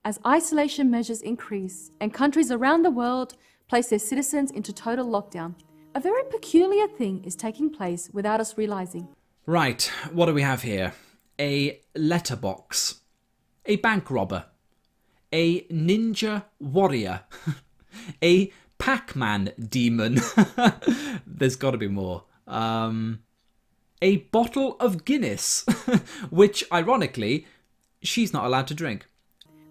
As isolation measures increase and countries around the world place their citizens into total lockdown, a very peculiar thing is taking place without us realizing. Right, what do we have here? A letterbox, a bank robber, a ninja warrior, a Pac-Man demon. There's got to be more. A bottle of Guinness, which, ironically, she's not allowed to drink.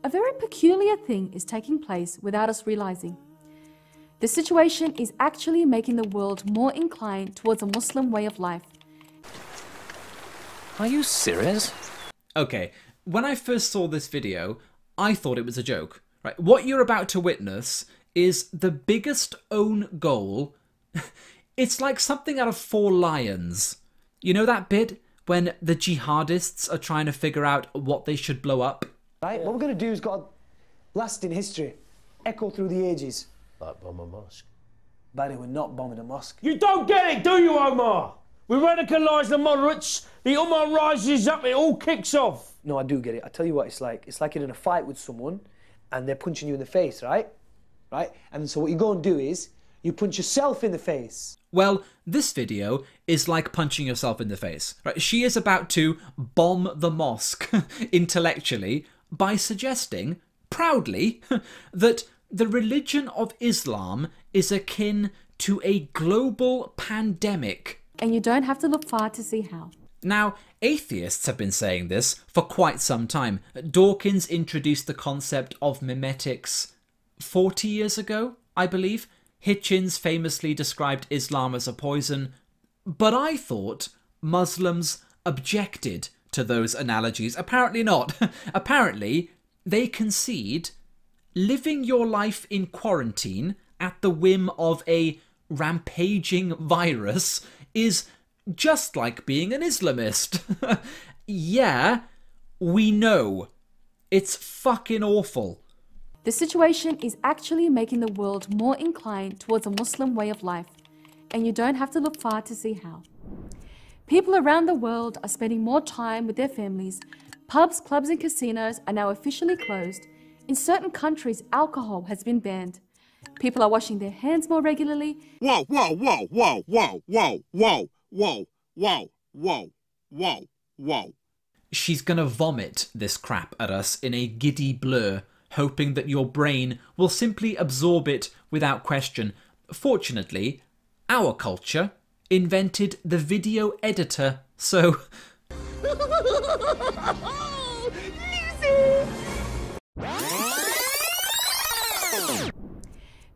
A very peculiar thing is taking place without us realizing. The situation is actually making the world more inclined towards a Muslim way of life. Are you serious? Okay, when I first saw this video, I thought it was a joke. Right? What you're about to witness is the biggest own goal. It's like something out of Four Lions. You know that bit when the jihadists are trying to figure out what they should blow up? Right, what we're going to do is got a lasting history, echo through the ages. Like bomb a mosque. Barry, we're not bombing a mosque. You don't get it, do you, Omar? We radicalise the moderates, the Ummah rises up, it all kicks off. No, I do get it. I tell you what it's like. It's like you're in a fight with someone and they're punching you in the face, right? Right? And so what you go and do is you punch yourself in the face. Well, this video is like punching yourself in the face. Right? She is about to bomb the mosque intellectually by suggesting, proudly, that the religion of Islam is akin to a global pandemic. And you don't have to look far to see how. Now, atheists have been saying this for quite some time. Dawkins introduced the concept of memetics 40 years ago, I believe. Hitchens famously described Islam as a poison. But I thought Muslims objected to those analogies. Apparently not. Apparently, they concede living your life in quarantine at the whim of a rampaging virus is just like being an Islamist. Yeah, we know. It's fucking awful. The situation is actually making the world more inclined towards a Muslim way of life, and you don't have to look far to see how. People around the world are spending more time with their families. Pubs, clubs and casinos are now officially closed. In certain countries, alcohol has been banned. People are washing their hands more regularly. Whoa, whoa, whoa, whoa, whoa, whoa, whoa, whoa, whoa, whoa, whoa, whoa. She's gonna vomit this crap at us in a giddy blur, hoping that your brain will simply absorb it without question. Fortunately, our culture invented the video editor, so...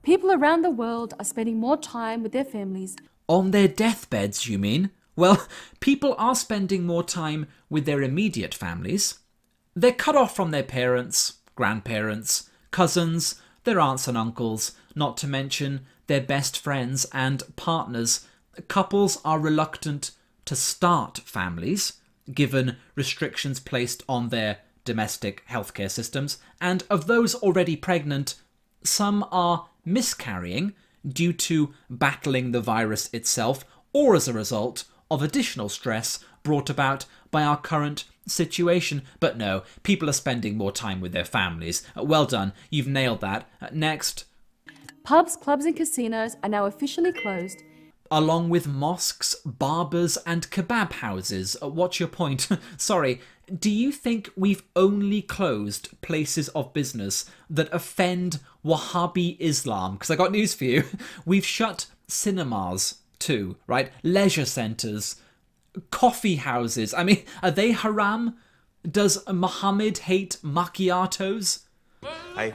People around the world are spending more time with their families. On their deathbeds, you mean? Well, people are spending more time with their immediate families. They're cut off from their parents, grandparents, cousins, their aunts and uncles, not to mention their best friends and partners. Couples are reluctant to start families, given restrictions placed on their domestic healthcare systems, and of those already pregnant, some are miscarrying due to battling the virus itself or as a result of additional stress brought about by our current situation. But no, people are spending more time with their families. Well done, you've nailed that. Next. Pubs, clubs and casinos are now officially closed. Along with mosques, barbers and kebab houses. What's your point? Sorry, do you think we've only closed places of business that offend Wahhabi Islam? Because I got news for you. We've shut cinemas too, right? Leisure centres, coffee houses. I mean, are they haram? Does Muhammad hate macchiatos? Hey.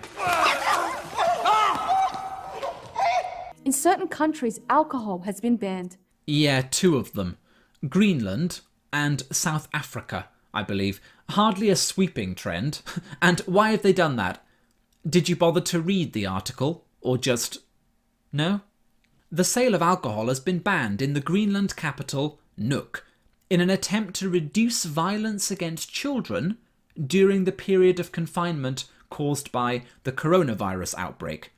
In certain countries, alcohol has been banned. Yeah, 2 of them. Greenland and South Africa, I believe. Hardly a sweeping trend. And why have they done that? Did you bother to read the article? Or just... no? The sale of alcohol has been banned in the Greenland capital, Nuuk, in an attempt to reduce violence against children during the period of confinement caused by the coronavirus outbreak.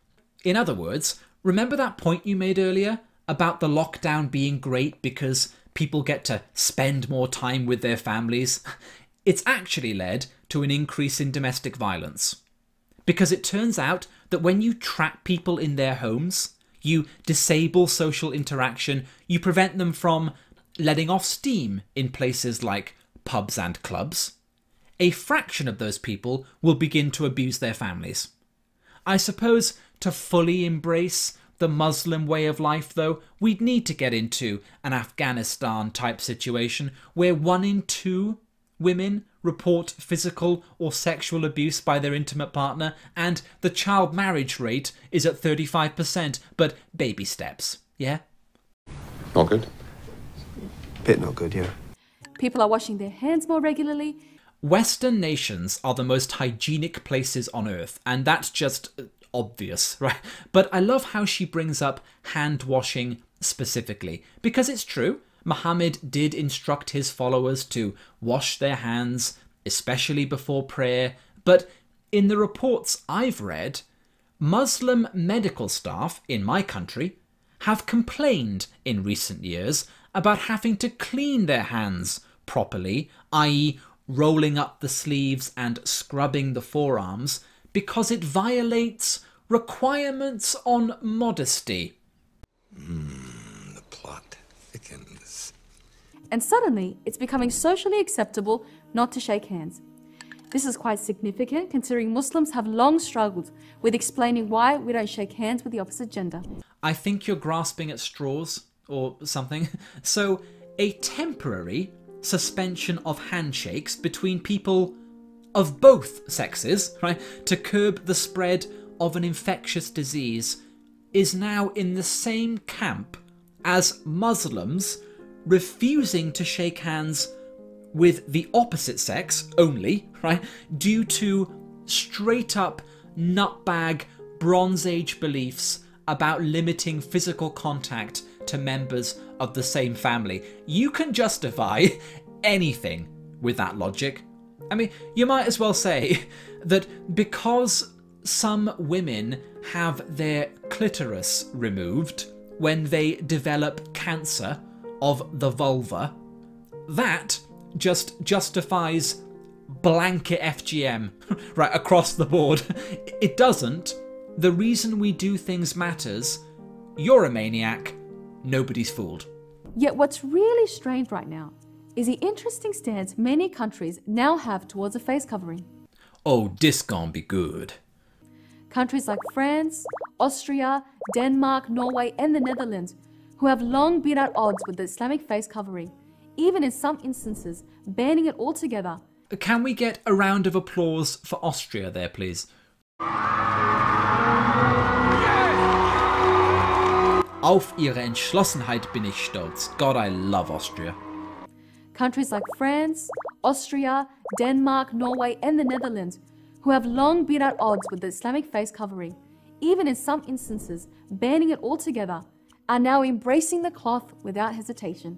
In other words, remember that point you made earlier about the lockdown being great because people get to spend more time with their families? It's actually led to an increase in domestic violence. Because it turns out that when you trap people in their homes, you disable social interaction, you prevent them from letting off steam in places like pubs and clubs, a fraction of those people will begin to abuse their families. I suppose to fully embrace the Muslim way of life, though, we'd need to get into an Afghanistan-type situation where 1 in 2 women report physical or sexual abuse by their intimate partner, and the child marriage rate is at 35%, but baby steps, yeah? Not good. Bit not good, yeah. People are washing their hands more regularly. Western nations are the most hygienic places on earth, and that's just obvious, right? But I love how she brings up hand washing specifically, because it's true. Muhammad did instruct his followers to wash their hands, especially before prayer, but in the reports I've read, Muslim medical staff in my country have complained in recent years about having to clean their hands properly, i.e. rolling up the sleeves and scrubbing the forearms, because it violates requirements on modesty. The plot thickens. And suddenly, it's becoming socially acceptable not to shake hands. This is quite significant considering Muslims have long struggled with explaining why we don't shake hands with the opposite gender. I think you're grasping at straws or something. So, a temporary suspension of handshakes between people of both sexes, right, to curb the spread of an infectious disease is now in the same camp as Muslims refusing to shake hands with the opposite sex only, right, due to straight up nutbag Bronze Age beliefs about limiting physical contact to members of the same family. You can justify anything with that logic. I mean, you might as well say that because some women have their clitoris removed when they develop cancer of the vulva, that just justifies blanket FGM right across the board. It doesn't. The reason we do things matters. You're a maniac. Nobody's fooled. Yet what's really strange right now is the interesting stance many countries now have towards a face covering. Oh, this gon' be good. Countries like France, Austria, Denmark, Norway and the Netherlands, who have long been at odds with the Islamic face covering, even in some instances banning it altogether. Can we get a round of applause for Austria there, please? Auf ihre Entschlossenheit bin ich stolz. God, I love Austria. Countries like France, Austria, Denmark, Norway and the Netherlands, who have long been at odds with the Islamic face covering, even in some instances banning it altogether, are now embracing the cloth without hesitation.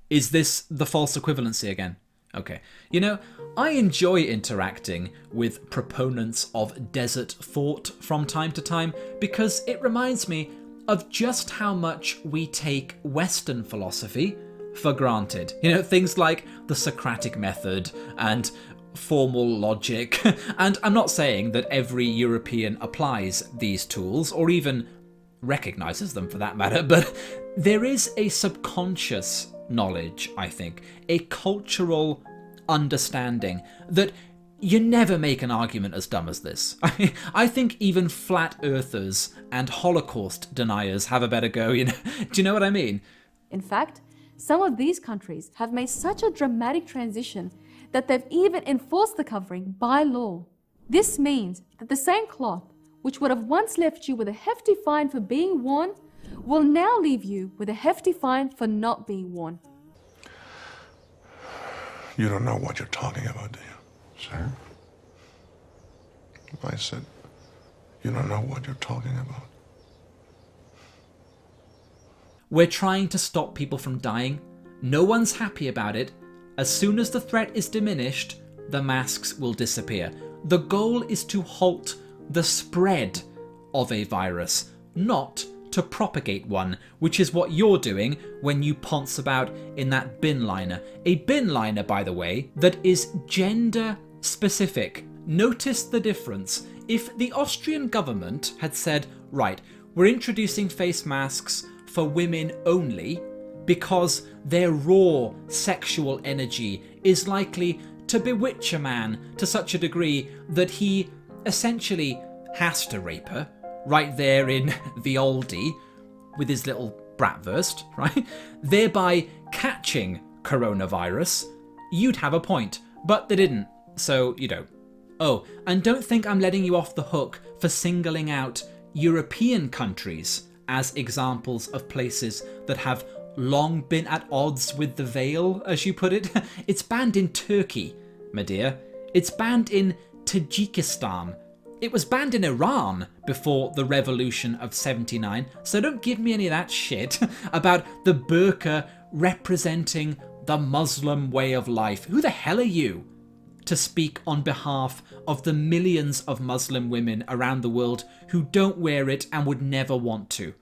Is this the false equivalency again? Okay. You know, I enjoy interacting with proponents of desert thought from time to time because it reminds me of just how much we take Western philosophy for granted. You know, things like the Socratic method and formal logic. And I'm not saying that every European applies these tools or even recognizes them for that matter, but there is a subconscious knowledge, I think, a cultural understanding that you never make an argument as dumb as this. I think even flat earthers and Holocaust deniers have a better go, you know. Do you know what I mean? In fact, some of these countries have made such a dramatic transition that they've even enforced the covering by law. This means that the same cloth, which would have once left you with a hefty fine for being worn, will now leave you with a hefty fine for not being worn. You don't know what you're talking about, do you? Sir? I said, you don't know what you're talking about. We're trying to stop people from dying. No one's happy about it. As soon as the threat is diminished, the masks will disappear. The goal is to halt the spread of a virus, not to propagate one, which is what you're doing when you ponce about in that bin liner. A bin liner, by the way, that is gender specific, Notice the difference. If the Austrian government had said, right, we're introducing face masks for women only because their raw sexual energy is likely to bewitch a man to such a degree that he essentially has to rape her right there in the oldie with his little bratwurst, right? Thereby catching coronavirus, you'd have a point. But they didn't, so you don't. Oh, and don't think I'm letting you off the hook for singling out European countries as examples of places that have long been at odds with the veil, as you put it. It's banned in Turkey, my dear. It's banned in Tajikistan. It was banned in Iran before the revolution of '79, so don't give me any of that shit about the burqa representing the Muslim way of life. Who the hell are you to speak on behalf of the millions of Muslim women around the world who don't wear it and would never want to?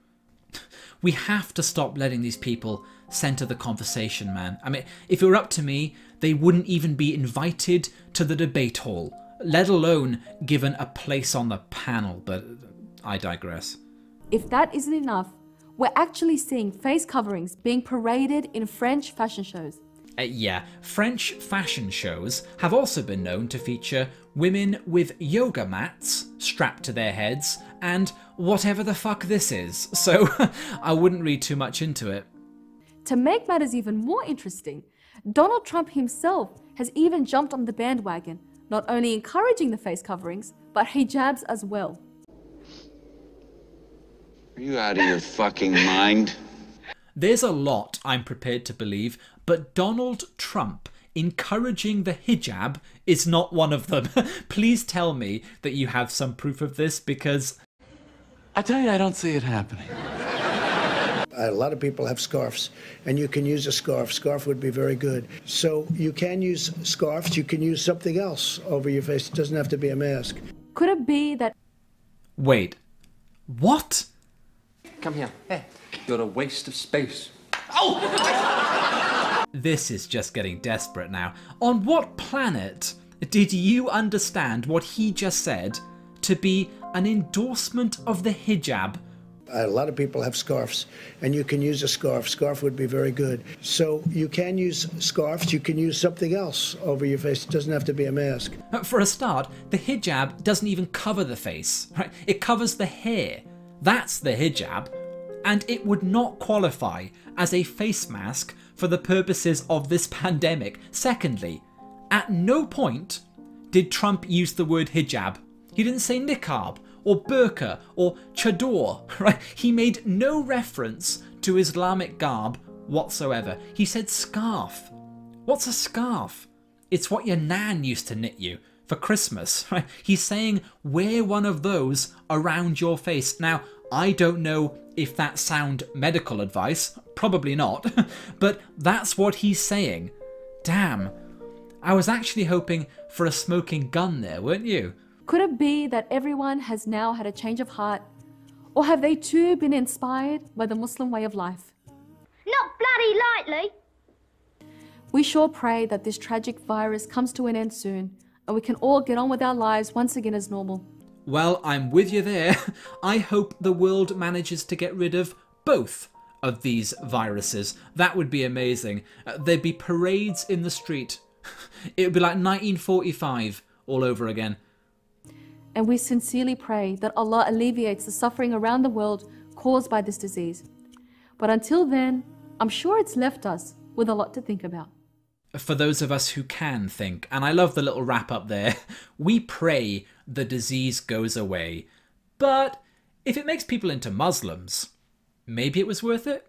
We have to stop letting these people centre the conversation, man. I mean, if it were up to me, they wouldn't even be invited to the debate hall, let alone given a place on the panel, but I digress. If that isn't enough, we're actually seeing face coverings being paraded in French fashion shows. Yeah, French fashion shows have also been known to feature women with yoga mats strapped to their heads and whatever the fuck this is, so I wouldn't read too much into it. To make matters even more interesting, Donald Trump himself has even jumped on the bandwagon, not only encouraging the face coverings, but hijabs as well. Are you out of your fucking mind? There's a lot I'm prepared to believe, but Donald Trump encouraging the hijab is not one of them. Please tell me that you have some proof of this, because I tell you, I don't see it happening. A lot of people have scarves, and you can use a scarf. Scarf would be very good. So you can use scarves. You can use something else over your face. It doesn't have to be a mask. Could it be that... Wait, what? Come here. Hey, you're a waste of space. Oh! This is just getting desperate now. On what planet did you understand what he just said to be an endorsement of the hijab? A lot of people have scarves, and you can use a scarf. Scarf would be very good. So you can use scarves. You can use something else over your face. It doesn't have to be a mask. For a start, the hijab doesn't even cover the face, right? It covers the hair. That's the hijab. And it would not qualify as a face mask for the purposes of this pandemic. Secondly, at no point did Trump use the word hijab. He didn't say niqab or burqa or chador, right? He made no reference to Islamic garb whatsoever. He said scarf. What's a scarf? It's what your nan used to knit you for Christmas, right? He's saying wear one of those around your face. Now, I don't know if that's sound medical advice, probably not, but that's what he's saying. Damn, I was actually hoping for a smoking gun there, weren't you? Could it be that everyone has now had a change of heart? Or have they too been inspired by the Muslim way of life? Not bloody lightly! We sure pray that this tragic virus comes to an end soon and we can all get on with our lives once again as normal. Well, I'm with you there. I hope the world manages to get rid of both of these viruses. That would be amazing. There'd be parades in the street. It would be like 1945 all over again. And we sincerely pray that Allah alleviates the suffering around the world caused by this disease. But until then, I'm sure it's left us with a lot to think about. For those of us who can think, and I love the little wrap up there, we pray the disease goes away. But if it makes people into Muslims, maybe it was worth it?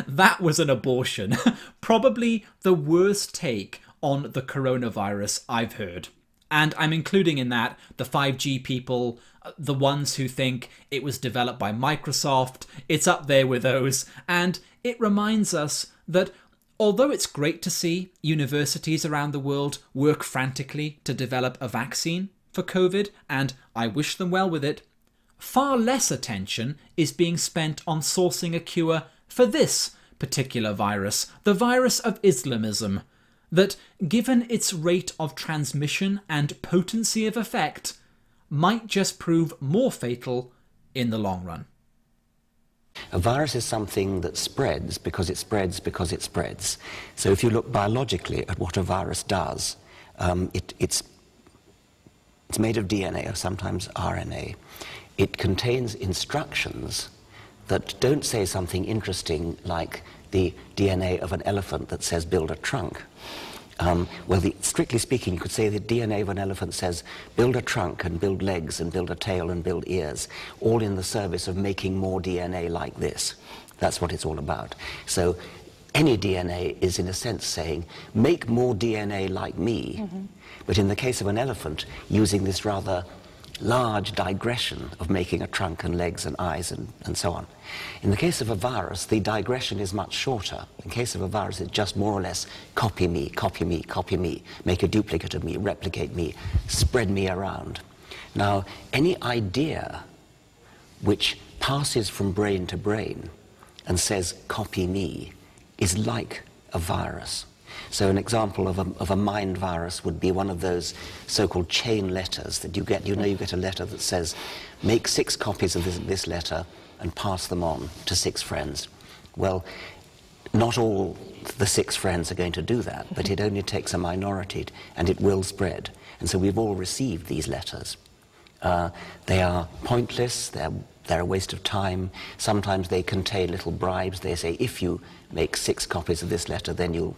That was an abortion. Probably the worst take on the coronavirus I've heard. And I'm including in that the 5G people, the ones who think it was developed by Microsoft. It's up there with those. And it reminds us that although it's great to see universities around the world work frantically to develop a vaccine for COVID, and I wish them well with it, far less attention is being spent on sourcing a cure for this particular virus, the virus of Islamism. that, given its rate of transmission and potency of effect, might just prove more fatal in the long run. A virus is something that spreads because it spreads because it spreads. So if you look biologically at what a virus does, it's made of DNA or sometimes RNA. It contains instructions that don't say something interesting like the DNA of an elephant that says build a trunk. Strictly speaking, you could say the DNA of an elephant says build a trunk and build legs and build a tail and build ears, all in the service of making more DNA like this. That's what it's all about. So any DNA is in a sense saying make more DNA like me, but in the case of an elephant, using this rather large digression of making a trunk and legs and eyes and so on. In the case of a virus, the digression is much shorter. In the case of a virus, it's just more or less copy me, copy me, copy me, make a duplicate of me, replicate me, spread me around. Now, any idea which passes from brain to brain and says copy me is like a virus. So an example of a mind virus would be one of those so-called chain letters that you get. You know, you get a letter that says, make 6 copies of this letter and pass them on to 6 friends. Well, not all the 6 friends are going to do that, but it only takes a minority and it will spread. And so we've all received these letters. They are pointless, they're a waste of time. Sometimes they contain little bribes. They say, if you make 6 copies of this letter, then you'll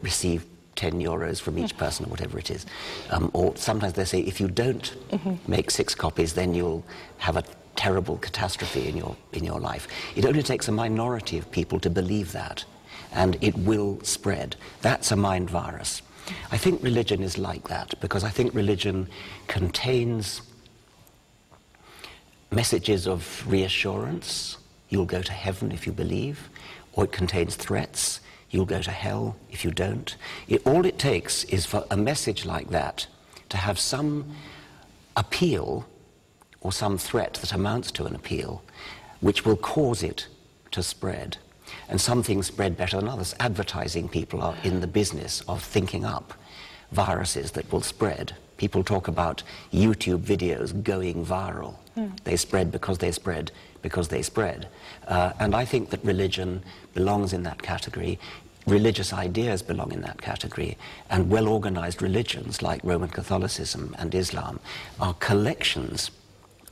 receive 10 euros from each person, or whatever it is. Or sometimes they say, if you don't make 6 copies, then you'll have a terrible catastrophe in your life. It only takes a minority of people to believe that, and it will spread. That's a mind virus. I think religion is like that, because I think religion contains messages of reassurance. You'll go to heaven if you believe. Or it contains threats. You'll go to hell if you don't. All it takes is for a message like that to have some appeal or some threat that amounts to an appeal, which will cause it to spread. And some things spread better than others. Advertising people are in the business of thinking up viruses that will spread. People talk about YouTube videos going viral. They spread because they spread because they spread. And I think that religion belongs in that category. Religious ideas belong in that category. And well-organized religions like Roman Catholicism and Islam are collections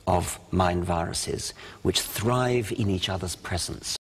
of mind viruses which thrive in each other's presence.